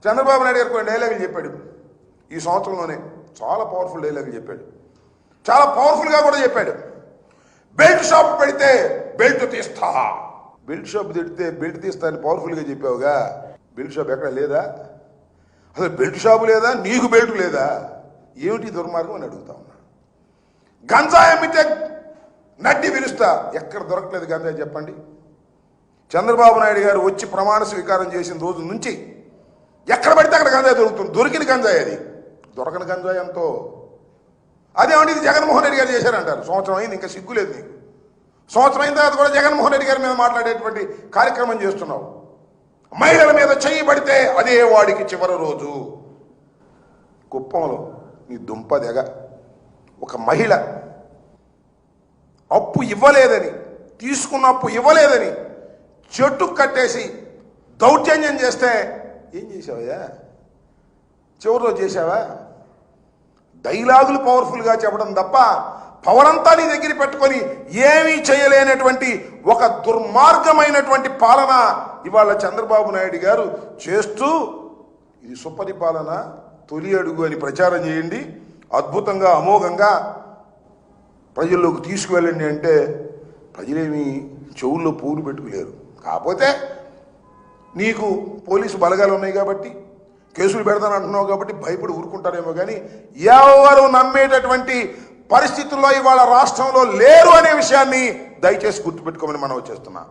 చంద్రబాబు నాయుడు గారు కొన్ని డైలాగులు చెప్పాడు ఈ సంవత్సరంలోనే, చాలా పవర్ఫుల్ డైలాగులు చెప్పాడు, చాలా పవర్ఫుల్గా కూడా చెప్పాడు. బెల్ట్ షాప్ పెడితే బెల్ట్ తీస్తా, బెల్ట్ షాప్ పెడితే బెల్ట్ తీస్తా అని పవర్ఫుల్గా చెప్పావుగా. బెల్ట్ షాప్ ఎక్కడ లేదా? అసలు బెల్ట్ షాపు లేదా, నీకు బెల్ట్ లేదా? ఏమిటి దుర్మార్గం అని అడుగుతా ఉన్నా. గంజాయి అమ్మితే నడ్డి పిలుస్తా, ఎక్కడ దొరకలేదు గంజాయి చెప్పండి. చంద్రబాబు నాయుడు గారు వచ్చి ప్రమాణ స్వీకారం చేసిన రోజు నుంచి ఎక్కడ పడితే అక్కడ గంజాయి దొరుకుతుంది. దొరికిన గంజాయి అది, దొరకని గంజాయి ఎంతో. అదేమంటే ఇది జగన్మోహన్ రెడ్డి గారు చేశారంటారు. సంవత్సరం అయింది, ఇంకా సిగ్గు లేదు నీకు. సంవత్సరం అయిన తర్వాత కూడా జగన్మోహన్ రెడ్డి గారి మీద మాట్లాడేటువంటి కార్యక్రమం చేస్తున్నావు. మహిళల మీద చెయ్యి పడితే అదే వాడికి చివరి రోజు. కుప్పంలో నీ దుంప దెగ, ఒక మహిళ అప్పు ఇవ్వలేదని, తీసుకున్న అప్పు ఇవ్వలేదని చెట్టు కట్టేసి దౌర్జన్యం చేస్తే ఏం చేసావయ్యా? చివరిలో చేసావా? డైలాగులు పవర్ఫుల్గా చెప్పడం తప్ప పవర్ అంతా నీ దగ్గర పెట్టుకొని ఏమీ చేయలేనటువంటి ఒక దుర్మార్గమైనటువంటి పాలన ఇవాళ చంద్రబాబు నాయుడు గారు చేస్తూ, ఇది సుపరిపాలన తొలి అడుగు అని ప్రచారం చేయండి, అద్భుతంగా అమోఘంగా ప్రజల్లోకి తీసుకువెళ్ళండి అంటే ప్రజలేమి చెవుల్లో పూలు పెట్టుకోలేరు. కాకపోతే నీకు పోలీసు బలగాలు ఉన్నాయి కాబట్టి, కేసులు పెడతానంటున్నావు కాబట్టి భయపడి ఊరుకుంటారేమో, కానీ ఎవరు నమ్మేటటువంటి పరిస్థితుల్లో ఇవాళ రాష్ట్రంలో లేరు అనే విషయాన్ని దయచేసి గుర్తుపెట్టుకోమని మనం చేస్తున్నాం.